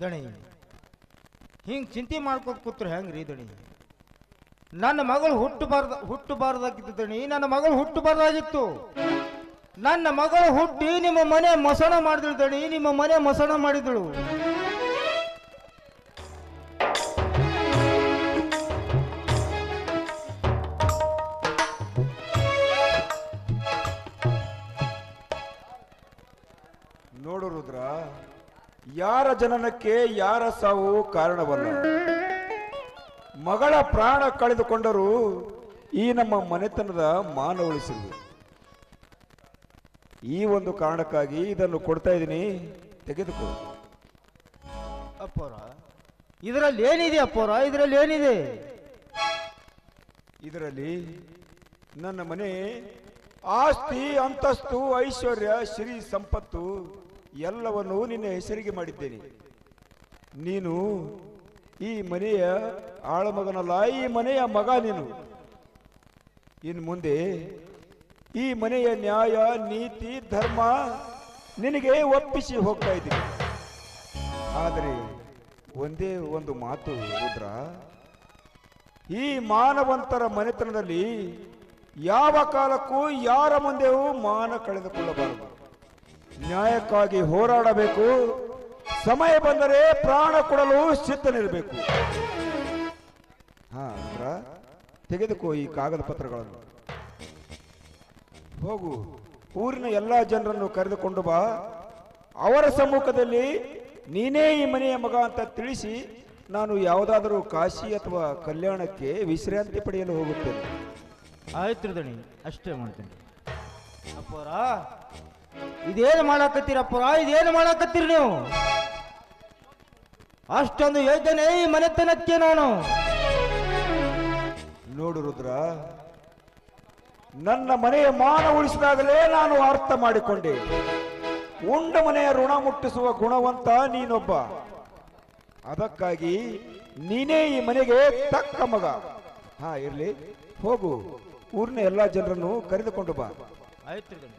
ದಣಿ ಹಿಂಗೆ ಚಿಂತೆ ಮಾಡ್ಕೋತ ಕೂತ್ರೆ ಹೆಂಗ್ರಿ ದಣಿ? ನನ್ನ ಮಗಳು ಹುಟ್ಟಬಾರ್ದಾಗಿತ್ತು ದಣಿ, ನನ್ನ ಮಗಳು ಹುಟ್ಟಬಾರ್ದಾಗಿತ್ತು. ನನ್ನ ಮಗಳು ಹುಟ್ಟಿ ನಿಮ್ಮ ಮನೆ ಮಸಣ ಮಾಡಿದಳು ದಣಿ, ನಿಮ್ಮ ಮನೆ ಮಸಣ ಮಾಡಿದಳು. ನೋಡು ರುದ್ರ, ಯಾರ ಜನನಕ್ಕೆ ಯಾರ ಸಾವು ಕಾರಣವಲ್ಲ. ಮಗಳ ಪ್ರಾಣ ಕಳೆದುಕೊಂಡರೂ ಈ ನಮ್ಮ ಮನೆತನದ ಮಾನ ಉಳಿಸಿದ್ರು. ಈ ಒಂದು ಕಾರಣಕ್ಕಾಗಿ ಇದನ್ನು ಕೊಡ್ತಾ ಇದ್ದೀನಿ, ತೆಗೆದುಕೋ. ಅಪ್ಪೋರ, ಇದರಲ್ಲಿ ಏನಿದೆ ಅಪ್ಪೋರ? ಇದರಲ್ಲಿ ಏನಿದೆ? ಇದರಲ್ಲಿ ನನ್ನ ಮನೆ ಆಸ್ತಿ, ಅಂತಸ್ತು, ಐಶ್ವರ್ಯ, ಶ್ರೀ ಸಂಪತ್ತು ಎಲ್ಲವನ್ನೂ ನಿನ್ನ ಹೆಸರಿಗೆ ಮಾಡಿದ್ದೇನೆ. ನೀನು ಈ ಮನೆಯ ಆಳಮಗನಲ್ಲ, ಈ ಮನೆಯ ಮಗ ನೀನು. ಇನ್ನು ಮುಂದೆ ಈ ಮನೆಯ ನ್ಯಾಯ, ನೀತಿ, ಧರ್ಮ ನಿನಗೆ ಒಪ್ಪಿಸಿ ಹೋಗ್ತಾ ಇದ್ದೀನಿ. ಆದರೆ ಒಂದೇ ಒಂದು ಮಾತು ರುದ್ರ, ಈ ಮಾನವಂತರ ಮನೆತನದಲ್ಲಿ ಯಾವ ಕಾಲಕ್ಕೂ ಯಾರ ಮುಂದೆಯೂ ಮಾನ ಕಳೆದುಕೊಳ್ಳಬಾರದು. ನ್ಯಾಯಕ್ಕಾಗಿ ಹೋರಾಡಬೇಕು. ಸಮಯ ಬಂದರೆ ಪ್ರಾಣ ಕೊಡಲು ಸಿದ್ಧನಿರಬೇಕು. ರುದ್ರ, ತೆಗೆದುಕೋ ಈ ಕಾಗದ ಪತ್ರಗಳನ್ನು. ಹೋಗು, ಊರಿನ ಎಲ್ಲಾ ಜನರನ್ನು ಕರೆದುಕೊಂಡು ಬಾ. ಅವರ ಸಮ್ಮುಖದಲ್ಲಿ ನೀನೇ ಈ ಮನೆಯ ಮಗ ಅಂತ ತಿಳಿಸಿ ನಾನು ಯಾವುದಾದರೂ ಕಾಶಿ ಅಥವಾ ಕಲ್ಯಾಣಕ್ಕೆ ವಿಶ್ರಾಂತಿ ಪಡೆಯಲು ಹೋಗುತ್ತೇನೆ. ಆಯ್ತು ದಣಿ, ಅಷ್ಟೇ ಮಾಡ್ತೇನೆ. ಅಪ್ಪೋರ, ಇದೇನು ಮಾಡಾಕತ್ತೀರಪ್ಪೋರ? ಇದೇನು ಮಾಡಾಕತ್ತೀರಿ ನೀವು? ಅಷ್ಟೊಂದು ಯೋಜನೆ ಈ ಮನೆತನಕ್ಕೆ ನಾನು. ನೋಡು ರುದ್ರ, ನನ್ನ ಮನೆಯ ಮಾನ ಉಳಿಸಿದಾಗಲೇ ನಾನು ಅರ್ಥ ಮಾಡಿಕೊಂಡೆ. ಉಂಡ ಮನೆಯ ಋಣ ಮುಟ್ಟಿಸುವ ಗುಣವಂತ ನೀನೊಬ್ಬ. ಅದಕ್ಕಾಗಿ ನೀನೇ ಈ ಮನೆಗೆ ತಕ್ಕ ಮಗ. ಇರ್ಲಿ, ಹೋಗು, ಊರಿನ ಎಲ್ಲಾ ಜನರನ್ನು ಕರೆದುಕೊಂಡು ಬಾ. ಆಯ್ತು ದಣಿ.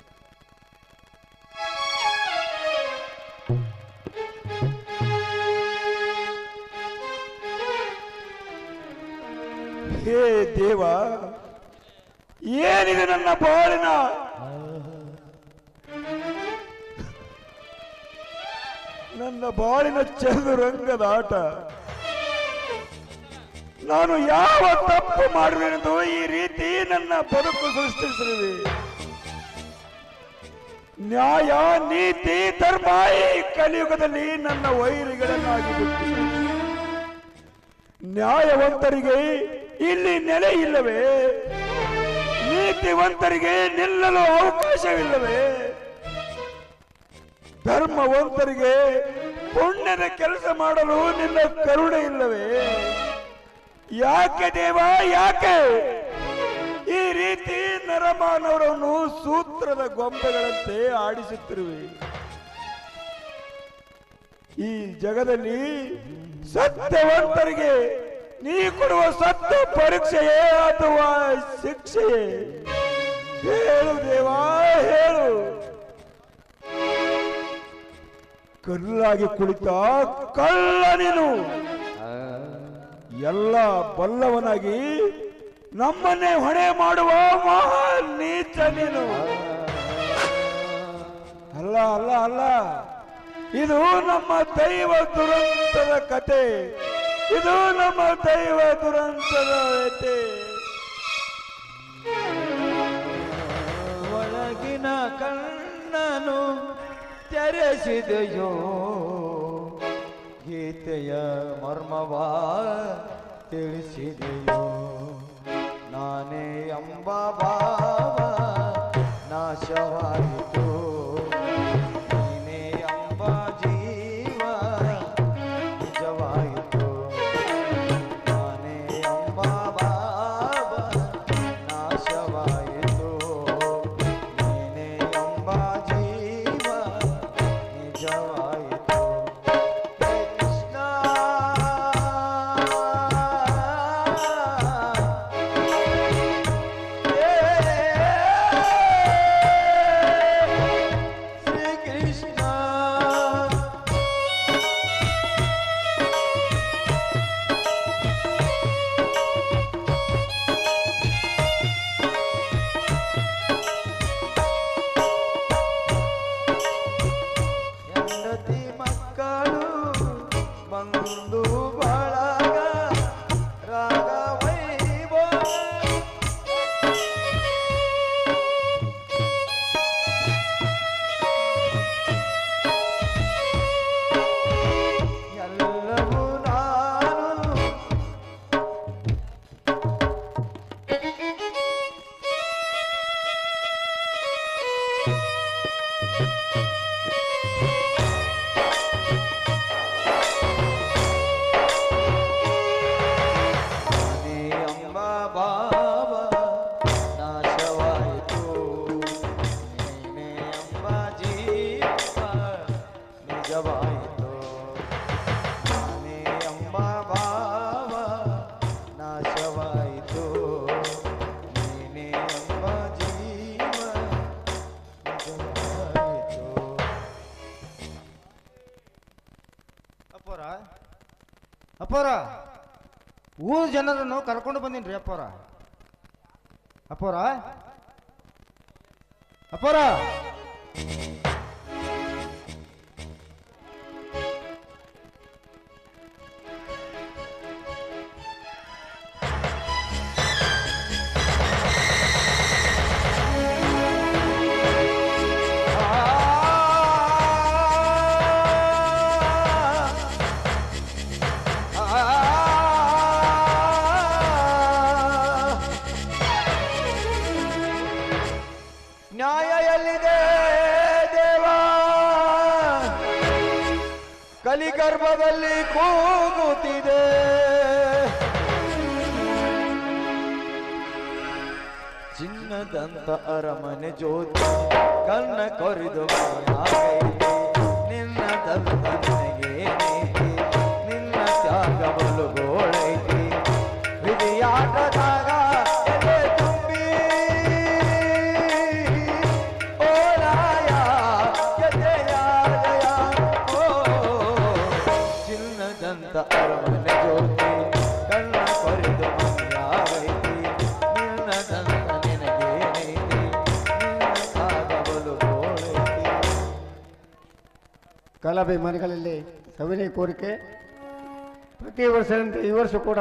ಹೇ ದೇವ, ಏನಿದೆ ನನ್ನ ಬಾಳಿನ? ನನ್ನ ಬಾಳಿನ ಚದುರಂಗದ ಆಟ. ನಾನು ಯಾವ ತಪ್ಪು ಮಾಡುವೆನೆಂದು ಈ ರೀತಿ ನನ್ನ ಬದುಕು ಸೃಷ್ಟಿಸಿರುವೆ? ನ್ಯಾಯ, ನೀತಿ, ಧರ್ಮ ಈ ಕಲಿಯುಗದಲ್ಲಿ ನನ್ನ ವೈರಿಗಳನ್ನಾಗಿ ಬಿಟ್ಟಿದೆ. ನ್ಯಾಯವಂತರಿಗೆ ಇಲ್ಲಿ ನೆಲೆ ಇಲ್ಲವೇ? ನೀತಿವಂತರಿಗೆ ನಿಲ್ಲಲು ಅವಕಾಶವಿಲ್ಲವೇ? ಧರ್ಮವಂತರಿಗೆ ಪುಣ್ಯದ ಕೆಲಸ ಮಾಡಲು ನಿನ್ನ ಕರುಣೆ ಇಲ್ಲವೇ? ಯಾಕೆ ದೇವ, ಯಾಕೆ ಈ ರೀತಿ ನರಮಾನವರನ್ನು ಸೂತ್ರದ ಗೊಂಬೆಗಳಂತೆ ಆಡಿಸುತ್ತಿರುವೆ? ಈ ಜಗದಲ್ಲಿ ಸತ್ಯವಂತರಿಗೆ ನೀ ಕೊಡುವ ಸತ್ಯ ಪರೀಕ್ಷೆಯೇ ಅಥವಾ ಶಿಕ್ಷೆಯೇ? ಹೇಳು ದೇವಾ, ಹೇಳು. ಕಲ್ಲಾಗಿ ಕುಳಿತ ಕಳ್ಳ ನೀನು, ಎಲ್ಲ ಬಲ್ಲವನಾಗಿ ನಮ್ಮನ್ನೇ ಹೊಣೆ ಮಾಡುವ ಮಹಾ ನೀಚ ನೀನು. ಅಲ್ಲ ಅಲ್ಲ ಅಲ್ಲ, ಇದು ನಮ್ಮ ದೈವ ದುರಂತದ ಕತೆ. ಇದು ನಮ್ಮ ದೈವ ದುರಂತದ ವ್ಯತೆ. ಒಳಗಿನ ಕಣ್ಣನು ತೆರೆಸಿದೆಯೋ, ಗೀತೆಯ ಮರ್ಮವಾ ತಿಳಿಸಿದೆಯೋ. ನಾನೇ ಎಂಬ ಭಾವ ನಾಶವಾಯಿತು, ನೀನೇ ಎಂಬ ಜೀವ ನಿಜವಾಯಿತು. ನಾನೇ ಎಂಬ ಭಾವ ನಾಶವಾಯಿತು, ನೀನೇ ಎಂಬ ಜೀವ ನಿಜವಾಯಿತು. ಕೃಷ್ಣ ಅಪ್ಪರ ಊರ ಜನರನ್ನು ಕರ್ಕೊಂಡು ಬಂದೀನಿ ಅಪ್ಪರ. ಅಪ್ಪರ ಅಪ್ಪರ ನ್ಯಾಯ ಎಲ್ಲಿದೆ ದೇವ, ಕಲಿಗರ್ಭದಲ್ಲಿ ಕೂಗುತ್ತಿದೆ. ಚಿನ್ನದಂತ ಅರಮನೆ ಜ್ಯೋತಿ ಕಣ್ಣ ಕೊರಿದು ಮನೆಯಾಗೈತೆ. ನಿನ್ನದಂತ ನನಗೆ ನೀತಿ, ನಿನ್ನ ತ್ಯಾಗ ಬಲುಗೋಳೈತಿ. ವಿಧಿಯಾಟದಾಗ ಎದೆ ತುಂಬಿ ಓರಾಯ ಗೆದ್ದೆಯ ಜಯ. ಓ ಚಿನ್ನದಂತ ಅರಮನೆ ಜ್ಯೋತಿ ಕಣ್ಣ ಕೊರಿದು ಮನೆಯಾಗೈತಿ. ನಿನ್ನದಂತ ನಿನಗೆ ನೀತಿ, ನಿನ್ನ ತ್ಯಾಗ ಬಲುಗೋಳೈತಿ. ಕಲಾಭಿಮಾನಿಗಳಲ್ಲಿ ಸವಿನಯ ಕೋರಿಕೆ, ಪ್ರತಿ ವರ್ಷದಂತೆ ಈ ವರ್ಷ ಕೂಡ